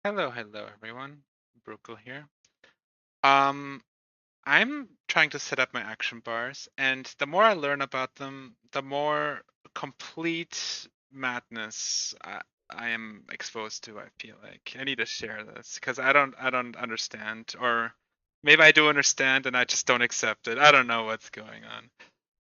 Hello, hello everyone. Brukel here. Um, I'm trying to set up my action bars, and the more I learn about them, the more complete madness I am exposed to, I feel like. I need to share this because I don't understand, or maybe I do understand and I just don't accept it. I don't know what's going on.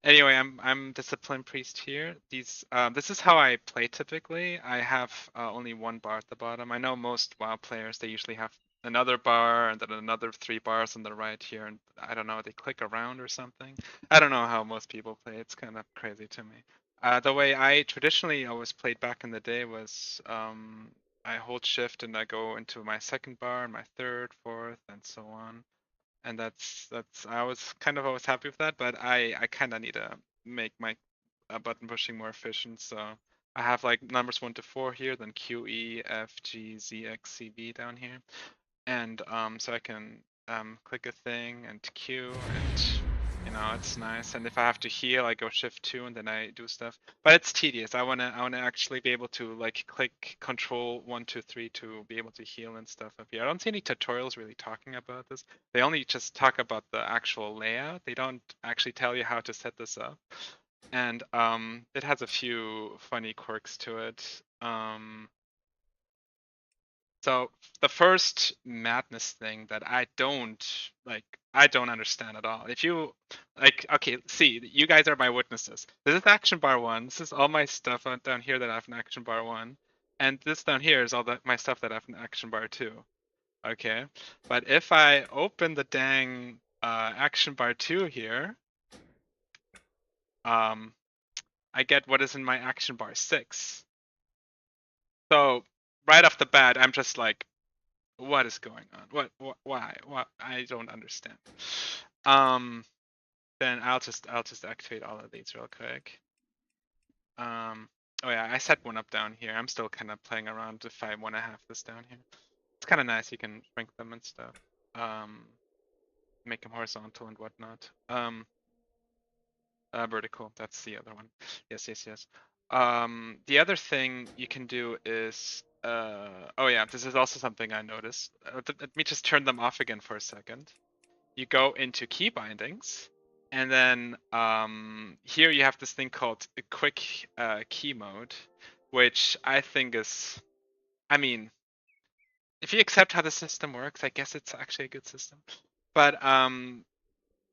Anyway, I'm discipline priest here. This is how I play typically. I have only one bar at the bottom. I know most WoW players they usually have another bar and then another three bars on the right here, and I don't know, they click around or something. I don't know how most people play. It's kind of crazy to me. The way I traditionally always played back in the day was I hold shift and I go into my second bar and my third, fourth, and so on, and that's I was kind of always happy with that, but I kind of need to make my button pushing more efficient. So I have like numbers 1 to 4 here, then Q, E, F, G, Z, X, C, B down here, and so I can click a thing and Q, and it's nice. And if I have to heal, I go Shift 2 and then I do stuff. But it's tedious. I wanna actually be able to like click Control 1, 2, 3 to be able to heal and stuff up here. I don't see any tutorials really talking about this. They only just talk about the actual layout. They don't actually tell you how to set this up. And it has a few funny quirks to it. So the first madness thing that I don't understand at all. If you like, okay, see, you guys are my witnesses. This is action bar one. This is all my stuff down here that I have in action bar one, and this down here is all my stuff that I have in action bar two. Okay, but if I open the dang action bar two here, um, I get what is in my action bar six. So right off the bat, I'm just like, what is going on? Why? What? I don't understand. Um, then I'll just activate all of these real quick. Oh yeah, I set one up down here. I'm still kind of playing around if I want to have this down here. It's kind of nice. You can shrink them and stuff. Um, make them horizontal and whatnot. Vertical. That's the other one. Yes, yes, yes. The other thing you can do is, oh yeah, this is also something I noticed. Let me just turn them off again for a second. You go into key bindings, and then here you have this thing called a quick key mode, which I think is, I mean, if you accept how the system works, I guess it's actually a good system. But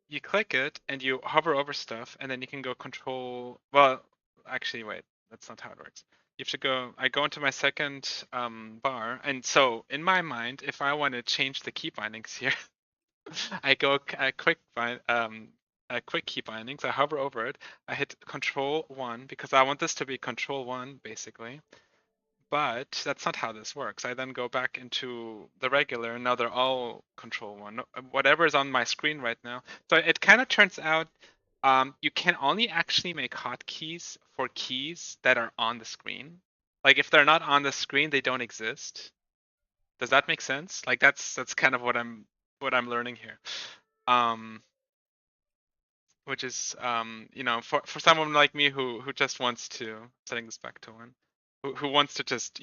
you click it and you hover over stuff, and then you can go control. Well, actually, wait, that's not how it works. You have to go. I go into my second bar, and so in my mind, if I want to change the key bindings here, I go quick key bindings. I hover over it. I hit Control 1 because I want this to be Control 1 basically. But that's not how this works. I then go back into the regular, and now they're all Control 1. Whatever is on my screen right now. So it kind of turns out you can only actually make hotkeys for keys that are on the screen. Like if they're not on the screen, they don't exist. Does that make sense? Like that's kind of what I'm learning here. Um, which is for someone like me who just wants to, setting this back to one, who wants to just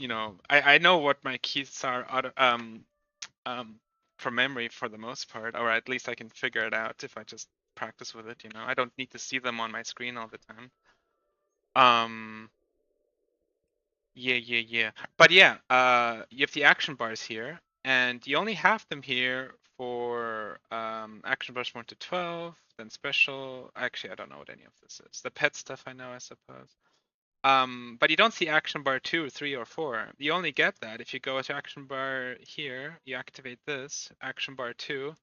I know what my keys are um from memory for the most part, or at least I can figure it out if I just practice with it. I don't need to see them on my screen all the time. um yeah, but yeah, you have the action bars here, and you only have them here for action bars 1 to 12, then special. Actually, I don't know what any of this is. The pet stuff I know, I suppose. But you don't see action bar 2, 3, or 4. You only get that if you go to action bar here, you activate this, action bar 2.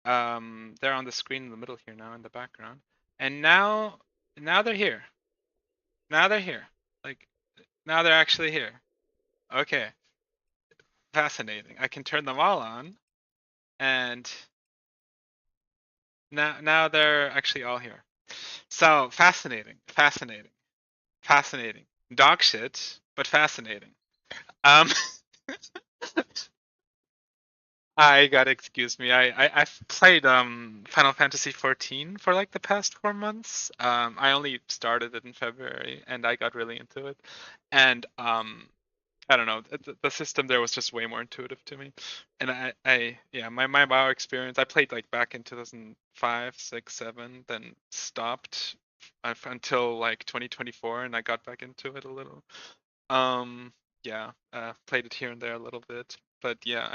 They're on the screen in the middle here now in the background. And now they're here. Now they're here. Like, now they're actually here. Okay. Fascinating. I can turn them all on, and now they're actually all here. So fascinating, fascinating, fascinating. Dog shit, but fascinating. Um, I gotta excuse me. I've played Final Fantasy 14 for like the past 4 months. I only started it in February, and I got really into it. And I don't know. The system there was just way more intuitive to me, and yeah, my WoW experience. I played like back in 2005, 6, 7, then stopped until like 2024, and I got back into it a little. Yeah, played it here and there a little bit, but yeah,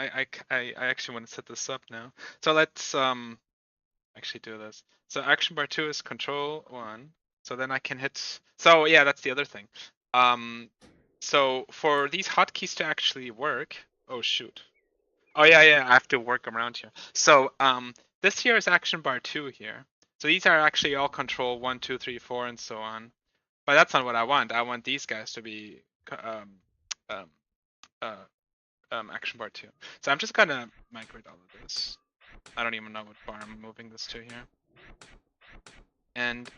I actually want to set this up now. So let's actually do this. So action bar 2 is control 1. So then I can hit. So yeah, that's the other thing. Um, so for these hotkeys to actually work, oh shoot. Oh yeah, I have to work around here. So this here is action bar 2 here. So these are actually all control 1, 2, 3, 4, and so on. But that's not what I want. I want these guys to be um, uh, action bar 2. So I'm just gonna migrate all of this. I don't even know what bar I'm moving this to here. And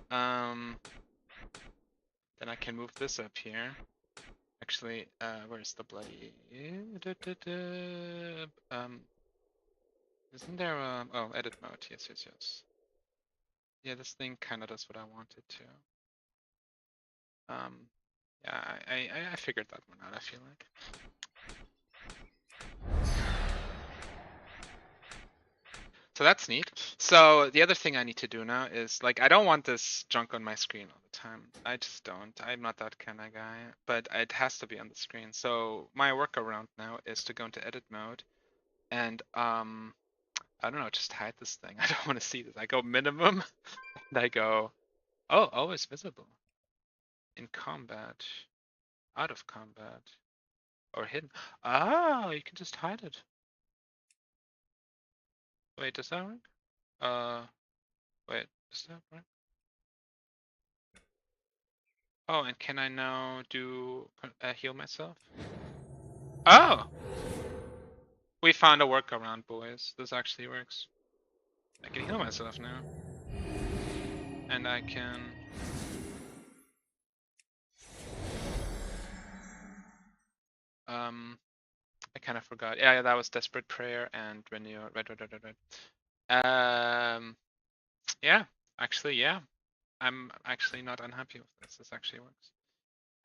then I can move this up here. Actually, where's the bloody isn't there oh, edit mode? Yes. Yeah, this thing kind of does what I want it to. Yeah, I figured that one out, I feel like. So that's neat. So the other thing I need to do now is, like, I don't want this junk on my screen all the time. I just don't. I'm not that kind of guy, but it has to be on the screen. So my workaround now is to go into edit mode and I don't know, just hide this thing. I don't want to see this. I go minimum and I go, oh, always visible in combat, out of combat, or hidden. Ah, you can just hide it. Wait, does that work? Wait, does that work? Oh, and can I now do heal myself? Oh! We found a workaround, boys. This actually works. I can heal myself now. And I can... I kind of forgot. Yeah, that was Desperate Prayer and when you... Yeah, actually, yeah. I'm actually not unhappy with this. This actually works.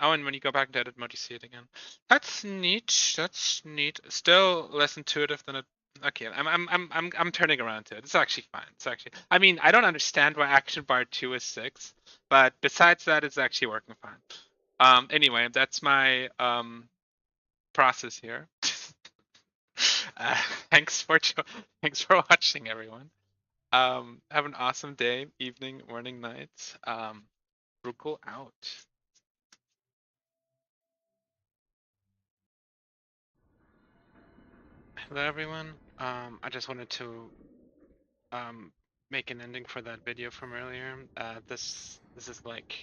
Oh, and when you go back to edit mode, you see it again. That's neat. That's neat. Still less intuitive than it. Okay, I'm turning around to it. It's actually fine. It's actually. I mean, I don't understand why action bar 2 is 6, but besides that, it's actually working fine. Anyway, that's my process here. uh, thanks for thanks for watching, everyone. Have an awesome day, evening, morning, night. Brukel out. Hello everyone. I just wanted to make an ending for that video from earlier. This is like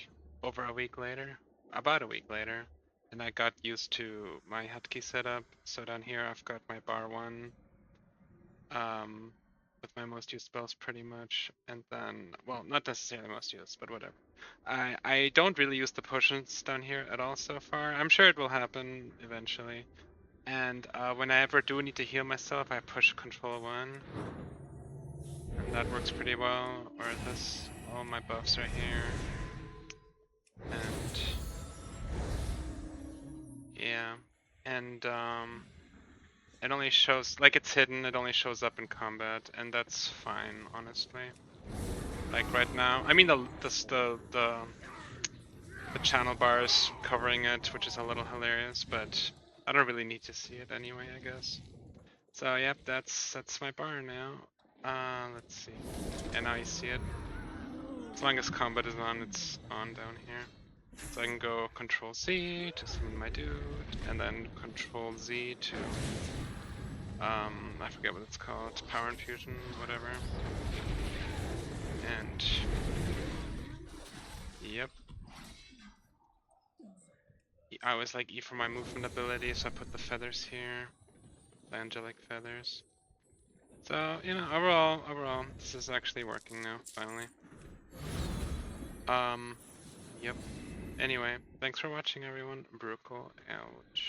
over a week later, about a week later, and I got used to my hotkey setup. So down here I've got my bar 1 with my most used spells pretty much, and then, well, not necessarily most used, but whatever. I don't really use the potions down here at all so far. I'm sure it will happen eventually. And when I ever do need to heal myself, I push control 1. And that works pretty well. Or this, all my buffs are here. And yeah. And it only shows, like, it's hidden, it only shows up in combat, and that's fine, honestly. Like right now, I mean the channel bar is covering it, which is a little hilarious, but I don't really need to see it anyway, I guess. So yep, that's my bar now. Let's see. Yeah, now you see it. As long as combat is on, it's on down here. So I can go Control Z to summon my dude, and then Control Z to I forget what it's called, Power Infusion, whatever. And yep. I was like E for my movement ability, so I put the feathers here. The angelic feathers. So, you know, overall, this is actually working now, finally. Yep. Anyway, thanks for watching everyone. Brukel out.